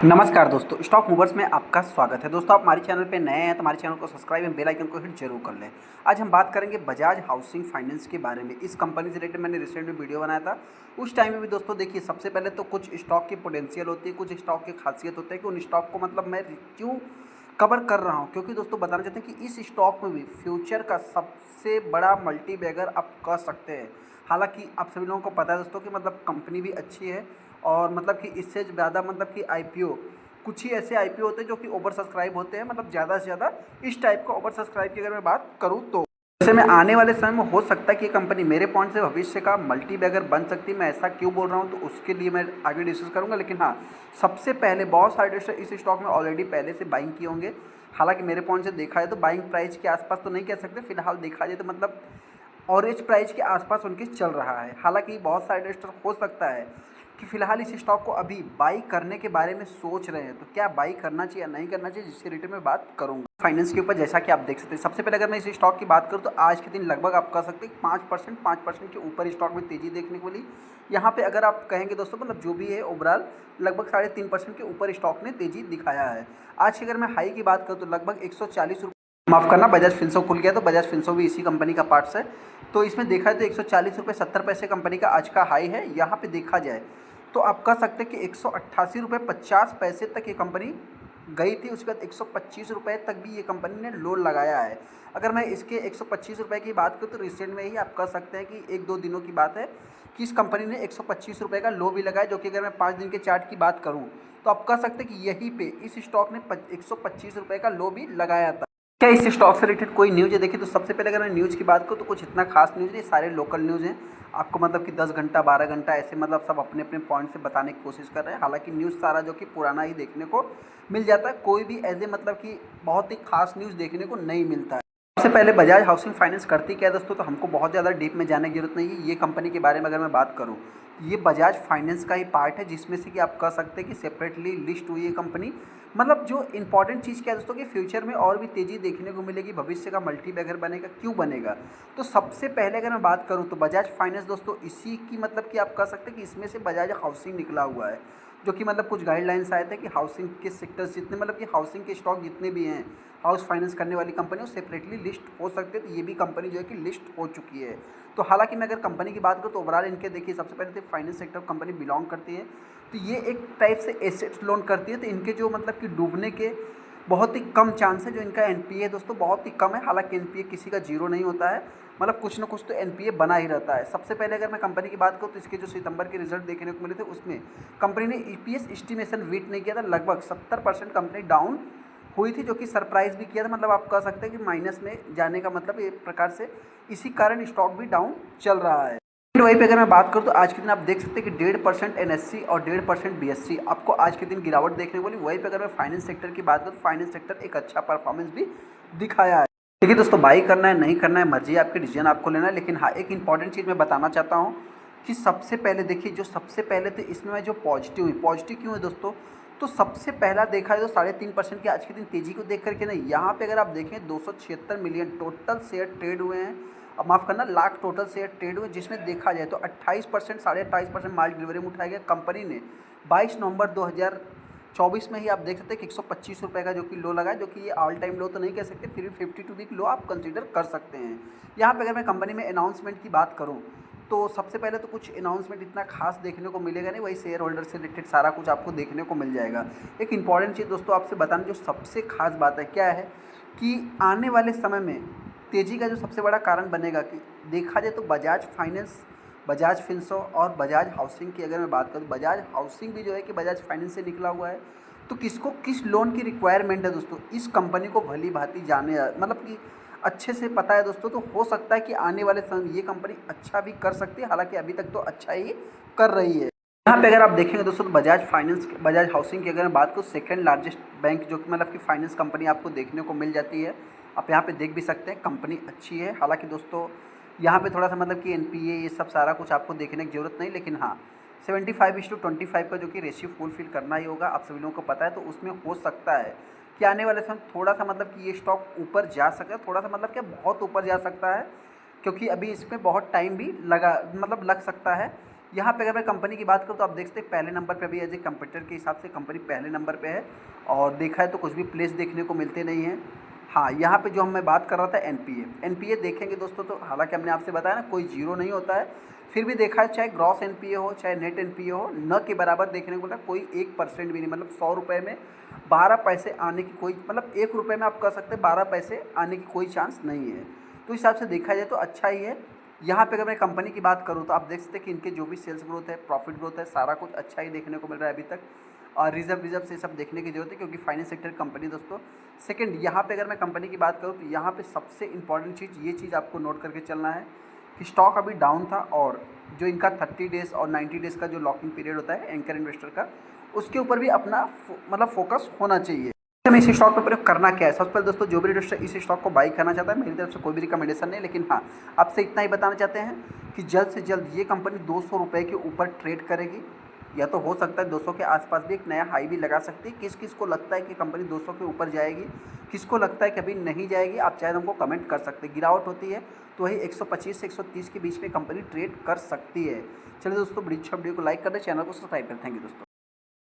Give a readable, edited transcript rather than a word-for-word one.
नमस्कार दोस्तों, stock movers में आपका स्वागत है। दोस्तों, आप हमारे चैनल पे नए हैं तो हमारे चैनल को सब्सक्राइब एंड बेल आइकन को हिट जरूर कर लें। आज हम बात करेंगे बजाज हाउसिंग फाइनेंस के बारे में। इस कंपनी से रिलेटेड मैंने रिसेंट में वीडियो बनाया था। उस टाइम में भी दोस्तों देखिए, सबसे पहले तो कुछ स्टॉक की पोटेंशियल होती है, कुछ स्टॉक की खासियत होती है कि उन स्टॉक को मतलब मैं क्यों कवर कर रहा हूँ, क्योंकि दोस्तों बताना चाहते हैं कि इस स्टॉक में भी फ्यूचर का सबसे बड़ा मल्टी बैगर आप कह सकते हैं। हालांकि आप सभी लोगों को पता है दोस्तों कि मतलब कंपनी भी अच्छी है और मतलब कि इससे ज़्यादा मतलब कि आईपीओ, कुछ ही ऐसे आईपीओ होते हैं जो कि ओवर सब्सक्राइब होते हैं, मतलब ज़्यादा से ज़्यादा इस टाइप का ओवर सब्सक्राइब की अगर मैं बात करूँ तो जैसे में आने वाले समय में हो सकता है कि ये कंपनी मेरे पॉइंट से भविष्य का मल्टी बैगर बन सकती है। मैं ऐसा क्यों बोल रहा हूँ तो उसके लिए मैं आगे डिस्कस करूँगा, लेकिन हाँ, सबसे पहले बहुत सारे इन्वेस्टर इस स्टॉक में ऑलरेडी पहले से बाइंग किए होंगे। हालांकि मेरे पॉइंट से देखा जाए तो बाइंग प्राइस के आसपास तो नहीं कह सकते, फिलहाल देखा जाए तो मतलब ऑरेंज प्राइस के आसपास उनके चल रहा है। हालांकि बहुत सारे इन्वेस्टर हो सकता है कि फिलहाल इस स्टॉक को अभी बाई करने के बारे में सोच रहे हैं, तो क्या बाई करना चाहिए या नहीं करना चाहिए, जिसके रिलेटेड में बात करूंगा फाइनेंस के ऊपर। जैसा कि आप देख सकते हैं, सबसे पहले अगर मैं इस स्टॉक की बात करूं तो आज के दिन लगभग आप कह सकते हैं 5% के ऊपर स्टॉक में तेजी देखने को मिली। यहाँ पे अगर आप कहेंगे दोस्तों, मतलब जो भी है ओवरऑल लगभग 3.5% के ऊपर स्टॉक ने तेजी दिखाया है। आज की अगर मैं हाई की बात करूँ तो लगभग 140 रुपये, माफ़ करना, बजाज फिनसो खुल गया तो बजाज फिनसो भी इसी कंपनी का पार्ट्स है। तो इसमें देखा जाए तो 140 रुपये 70 पैसे कंपनी का आज का हाई है। यहाँ पे देखा जाए तो आप कह सकते हैं कि 188 रुपये 50 पैसे तक ये कंपनी गई थी। उसके बाद 125 रुपये तक भी ये कंपनी ने लो लगाया है। अगर मैं इसके 125 रुपये की बात करूँ तो रिसेंट में ही आप कह सकते हैं कि 1-2 दिनों की बात है कि इस कंपनी ने 125 रुपये का लो भी लगाया, जो कि अगर मैं 5 दिन के चार्ट की बात करूँ तो आप कह सकते हैं कि यहीं पे इस स्टॉक ने 125 रुपये का लो भी लगाया था। क्या इस स्टॉक से रिलेटेड कोई न्यूज़ है? देखिए, तो सबसे पहले अगर मैं न्यूज़ की बात करूँ तो कुछ इतना खास न्यूज़ नहीं, सारे लोकल न्यूज़ हैं। आपको मतलब कि 10 घंटा 12 घंटा ऐसे मतलब सब अपने अपने पॉइंट से बताने की कोशिश कर रहे हैं। हालांकि न्यूज़ सारा जो कि पुराना ही देखने को मिल जाता है, कोई भी ऐसे मतलब कि बहुत ही खास न्यूज़ देखने को नहीं मिलता है। सबसे पहले बजाज हाउसिंग फाइनेंस करती क्या है दोस्तों, तो हमको बहुत ज़्यादा डीप में जाने की जरूरत नहीं है। ये कंपनी के बारे में अगर मैं बात करूँ, ये बजाज फाइनेंस का ही पार्ट है, जिसमें से कि आप कह सकते हैं कि सेपरेटली लिस्ट हुई है कंपनी। मतलब जो इंपॉर्टेंट चीज़ क्या है दोस्तों कि फ्यूचर में और भी तेज़ी देखने को मिलेगी, भविष्य का मल्टी बैगर बनेगा, क्यों बनेगा। तो सबसे पहले अगर मैं बात करूँ तो बजाज फाइनेंस दोस्तों इसी की मतलब कि आप कह सकते हैं कि इसमें से बजाज हाउसिंग निकला हुआ है, जो कि मतलब कुछ गाइडलाइंस आए थे कि हाउसिंग के सेक्टर्स जितने मतलब कि हाउसिंग के स्टॉक जितने भी हैं, हाउस फाइनेंस करने वाली कंपनी, वो सेपरेटली लिस्ट हो सकते हैं। तो ये भी कंपनी जो है कि लिस्ट हो चुकी है। तो हालांकि मैं अगर कंपनी की बात करूँ तो ओवरऑल इनके देखिए, सबसे पहले तो फाइनेंस सेक्टर कंपनी बिलोंग करती है, तो ये एक टाइप से एसेट्स लोन करती है। तो इनके जो मतलब कि डूबने के बहुत ही कम चांस है। जो इनका एनपीए दोस्तों बहुत ही कम है। हालांकि एनपीए किसी का जीरो नहीं होता है, मतलब कुछ ना कुछ तो एनपीए बना ही रहता है। सबसे पहले अगर मैं कंपनी की बात करूँ तो इसके जो सितंबर के रिजल्ट देखने को मिले थे, उसमें कंपनी ने ईपीएस एस्टिमेशन बीट नहीं किया था। लगभग 70% कंपनी डाउन हुई थी, जो कि सरप्राइज भी किया था। मतलब आप कह सकते हैं कि माइनस में जाने का मतलब एक प्रकार से इसी कारण स्टॉक भी डाउन चल रहा है। वहीं पे अगर मैं बात करूँ तो आज के दिन आप देख सकते हैं कि 1.5% एनएससी और 1.5% बीएससी आपको आज के दिन गिरावट देखने को मिली। वहीं पे अगर मैं फाइनेंस सेक्टर की बात करूँ तो फाइनेंस सेक्टर एक अच्छा परफॉर्मेंस भी दिखाया है। देखिए दोस्तों, बाई करना है नहीं करना है मर्जी है आपकी, डिसीजन आपको लेना है। लेकिन हाँ, एक इंपॉर्टेंट चीज़ मैं बताना चाहता हूँ कि सबसे पहले देखिए, जो सबसे पहले तो इसमें मैं जो पॉजिटिव हुई, पॉजिटिव क्यों है दोस्तों, तो सबसे पहला देखा है तो 3.5% की आज के दिन तेजी को देख करके नहीं, यहाँ पे अगर आप देखें 276 मिलियन टोटल शेयर ट्रेड हुए हैं। अब माफ़ करना, लाख टोटल शेयर ट्रेड हुए, जिसमें देखा जाए तो 28% 28.5% माल डिलीवरी में उठाया गया। कंपनी ने 22 नवंबर 2024 में ही आप देख सकते हैं कि 125 रुपये का जो कि लो लगा है, जो कि ये ऑल टाइम लो तो नहीं कह सकते, फिर भी 52 वीक लो आप कंसीडर कर सकते हैं। यहाँ पे अगर मैं कंपनी में अनाउंसमेंट की बात करूँ तो सबसे पहले तो कुछ अनाउंसमेंट इतना खास देखने को मिलेगा नहीं, वही शेयर होल्डर से रिलेटेड सारा कुछ आपको देखने को मिल जाएगा। एक इंपॉर्टेंट चीज़ दोस्तों आपसे बताना, जो सबसे खास बात है क्या है कि आने वाले समय में तेज़ी का जो सबसे बड़ा कारण बनेगा कि देखा जाए तो बजाज फाइनेंस, बजाज फिनसो और बजाज हाउसिंग की अगर मैं बात करूँ, बजाज हाउसिंग भी जो है कि बजाज फाइनेंस से निकला हुआ है। तो किसको किस लोन की रिक्वायरमेंट है दोस्तों, इस कंपनी को भली भांति जाने मतलब कि अच्छे से पता है दोस्तों। तो हो सकता है कि आने वाले समय में ये कंपनी अच्छा भी कर सकती है। हालांकि अभी तक तो अच्छा ही कर रही है। यहाँ पे अगर आप देखेंगे दोस्तों तो बजाज फाइनेंस, बजाज हाउसिंग की अगर मैं बात करूँ, सेकंड लार्जेस्ट बैंक जो कि मतलब कि फाइनेंस कंपनी आपको देखने को मिल जाती है। आप यहाँ पे देख भी सकते हैं, कंपनी अच्छी है। हालांकि दोस्तों यहाँ पे थोड़ा सा मतलब कि एनपीए ये सब सारा कुछ आपको देखने की ज़रूरत नहीं, लेकिन हाँ 75:25 का जो कि रेशियो फुलफिल करना ही होगा, आप सभी लोगों को पता है। तो उसमें हो सकता है कि आने वाले समय थोड़ा सा मतलब कि ये स्टॉक ऊपर जा सकता है, थोड़ा सा मतलब कि बहुत ऊपर जा सकता है, क्योंकि अभी इसमें बहुत टाइम भी लगा मतलब लग सकता है। यहाँ पे अगर मैं कंपनी की बात करूँ तो आप देख सकते हैं पहले नंबर पे अभी एज ए कंपटीटर के हिसाब से कंपनी पहले नंबर पे है। और देखा है तो कुछ भी प्लेस देखने को मिलते नहीं हैं। हाँ, यहाँ पे जो मैं बात कर रहा था एनपीए देखेंगे दोस्तों, तो हालांकि हमने आपसे बताया ना कोई जीरो नहीं होता है, फिर भी देखा है चाहे ग्रॉस एनपीए हो चाहे नेट एनपीए हो, न के बराबर देखने को मिला। कोई 1% भी नहीं, मतलब 100 रुपये में 12 पैसे आने की कोई, मतलब 1 रुपये में आप कह सकते हैं 12 पैसे आने की कोई चांस नहीं है। तो इस हिसाब से देखा जाए तो अच्छा ही है। यहाँ पे अगर मैं कंपनी की बात करूँ तो आप देख सकते हैं कि इनके जो भी सेल्स ग्रोथ है, प्रॉफिट ग्रोथ है, सारा कुछ अच्छा ही देखने को मिल रहा है अभी तक। और रिजर्व से सब देखने की जरूरत है, क्योंकि फाइनेंस सेक्टर कंपनी दोस्तों। सेकंड, यहाँ पे अगर मैं कंपनी की बात करूँ तो यहाँ पे सबसे इंपॉर्टेंट चीज़, ये चीज़ आपको नोट करके चलना है कि स्टॉक अभी डाउन था, और जो इनका 30 डेज़ और 90 डेज़ का जो लॉकिंग पीरियड होता है एंकर इन्वेस्टर का, उसके ऊपर भी अपना मतलब फोकस होना चाहिए। हमें इस स्टॉक पर प्रयोग करना क्या है? सबसे पहले दोस्तों, जो भी इन्वेस्टर इस स्टॉक को बाई करना चाहता है, मेरी तरफ से कोई भी रिकमेंडेशन नहीं, लेकिन हाँ, आपसे इतना ही बताना चाहते हैं कि जल्द से जल्द ये कंपनी 200 रुपये के ऊपर ट्रेड करेगी, या तो हो सकता है 200 के आसपास भी एक नया हाई भी लगा सकती है। किस किस को लगता है कि कंपनी 200 के ऊपर जाएगी, किसको लगता है कि अभी नहीं जाएगी, आप चाहे हमको कमेंट कर सकते हैं। गिरावट होती है तो वही 125 से 130 के बीच में कंपनी ट्रेड कर सकती है। चलिए दोस्तों, वीडियो को लाइक कर दें, चैनल को सब्सक्राइब करें। थैंक यू दोस्तों।